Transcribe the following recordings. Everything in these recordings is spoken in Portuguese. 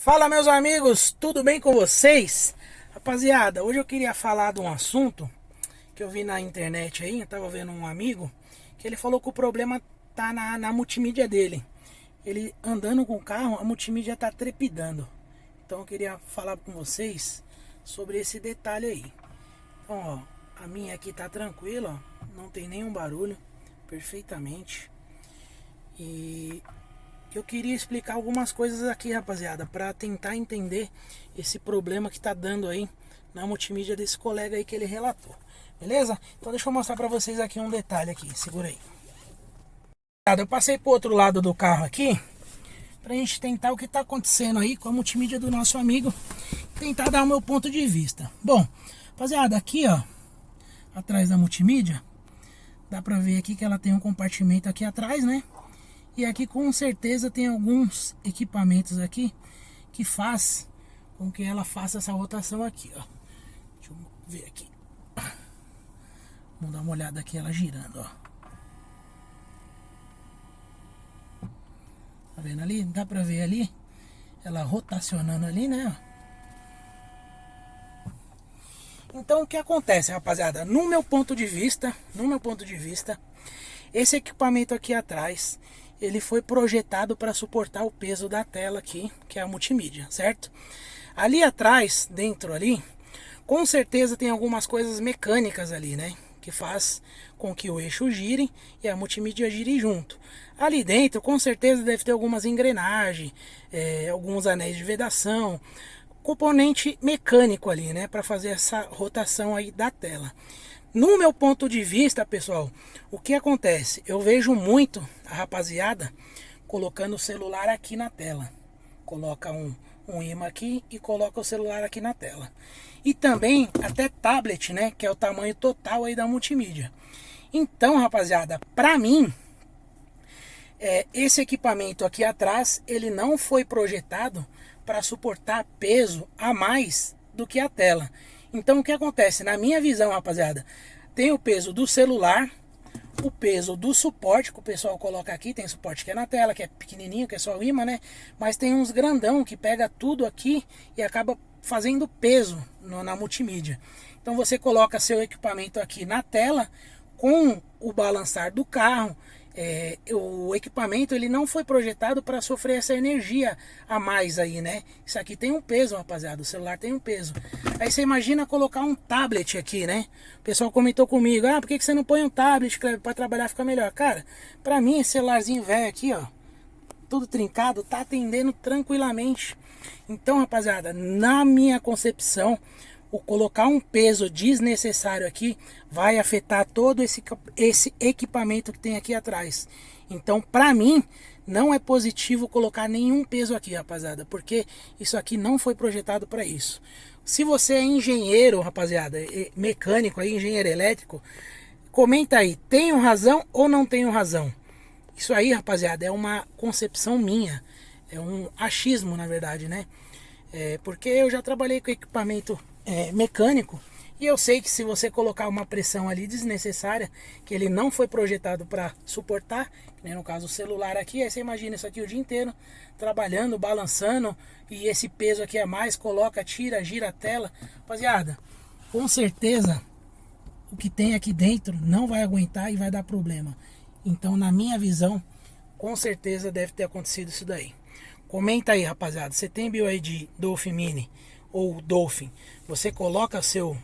Fala, meus amigos, tudo bem com vocês? Rapaziada, hoje eu queria falar de um assunto que eu vi na internet aí. Eu tava vendo um amigo que ele falou que o problema tá na multimídia dele. Ele andando com o carro, a multimídia tá trepidando. Então eu queria falar com vocês sobre esse detalhe aí. Então, ó, a minha aqui tá tranquila, ó, não tem nenhum barulho, perfeitamente. E eu queria explicar algumas coisas aqui, rapaziada, para tentar entender esse problema que tá dando aí na multimídia desse colega aí que ele relatou. Beleza? Então deixa eu mostrar para vocês aqui um detalhe aqui, segura aí. Eu passei pro outro lado do carro aqui pra gente tentar o que tá acontecendo aí com a multimídia do nosso amigo, tentar dar o meu ponto de vista. Bom, rapaziada, aqui ó, atrás da multimídia, dá pra ver aqui que ela tem um compartimento aqui atrás, né? E aqui com certeza tem alguns equipamentos aqui que faz com que ela faça essa rotação aqui, ó. Deixa eu ver aqui. Vamos dar uma olhada aqui ela girando, ó. Tá vendo ali? Dá pra ver ali ela rotacionando ali, né? Então o que acontece, rapaziada? No meu ponto de vista, esse equipamento aqui atrás, ele foi projetado para suportar o peso da tela aqui, que é a multimídia, certo? Ali atrás, dentro ali, com certeza tem algumas coisas mecânicas ali, né? Que faz com que o eixo gire e a multimídia gire junto. Ali dentro, com certeza deve ter algumas engrenagens, alguns anéis de vedação, componente mecânico ali, né? Para fazer essa rotação aí da tela. No meu ponto de vista, pessoal, o que acontece? Eu vejo muito a rapaziada colocando o celular aqui na tela. Coloca um imã aqui e coloca o celular aqui na tela. E também até tablet, né? Que é o tamanho total aí da multimídia. Então, rapaziada, pra mim, esse equipamento aqui atrás, ele não foi projetado para suportar peso a mais do que a tela. Então o que acontece? Na minha visão, rapaziada, tem o peso do celular, o peso do suporte que o pessoal coloca aqui. Tem suporte que é na tela, que é pequenininho, que é só o imã, né? Mas tem uns grandão que pega tudo aqui e acaba fazendo peso na multimídia. Então você coloca seu equipamento aqui na tela com o balançar do carro. O equipamento ele não foi projetado para sofrer essa energia a mais aí, né? Isso aqui tem um peso, rapaziada, o celular tem um peso. Aí você imagina colocar um tablet aqui, né? O pessoal comentou comigo, por que você não põe um tablet para trabalhar fica melhor? Cara, pra mim esse celularzinho velho aqui, ó, tudo trincado, tá atendendo tranquilamente. Então, rapaziada, na minha concepção, o colocar um peso desnecessário aqui vai afetar todo esse equipamento que tem aqui atrás. Então, pra mim, não é positivo colocar nenhum peso aqui, rapaziada, porque isso aqui não foi projetado para isso. Se você é engenheiro, rapaziada, mecânico, aí, engenheiro elétrico, comenta aí, tenho razão ou não tenho razão? Isso aí, rapaziada, é uma concepção minha, é um achismo, na verdade, né? Porque eu já trabalhei com equipamento mecânico e eu sei que se você colocar uma pressão ali desnecessária, que ele não foi projetado para suportar, que nem no caso o celular aqui, aí você imagina isso aqui o dia inteiro trabalhando, balançando, e esse peso aqui a mais, coloca, tira, gira a tela, rapaziada, com certeza o que tem aqui dentro não vai aguentar e vai dar problema. Então, na minha visão, com certeza deve ter acontecido isso daí. Comenta aí, rapaziada, você tem BYD Dolphin Mini ou Dolphin, você coloca seu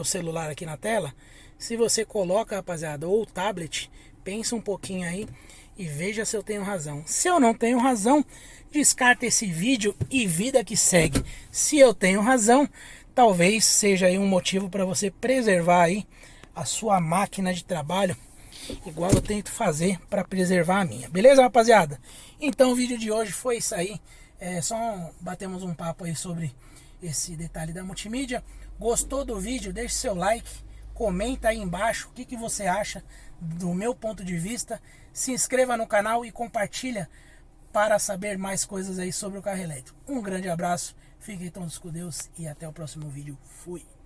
celular aqui na tela? Se você coloca, rapaziada, ou tablet, pensa um pouquinho aí e veja se eu tenho razão. Se eu não tenho razão, descarta esse vídeo e vida que segue. Se eu tenho razão, talvez seja aí um motivo para você preservar aí a sua máquina de trabalho, igual eu tento fazer para preservar a minha. Beleza, rapaziada? Então o vídeo de hoje foi isso aí. Só batemos um papo aí sobre esse detalhe da multimídia. Gostou do vídeo? Deixe seu like, comenta aí embaixo o que você acha do meu ponto de vista. Se inscreva no canal e compartilha para saber mais coisas aí sobre o carro elétrico. Um grande abraço, fiquem todos com Deus e até o próximo vídeo. Fui!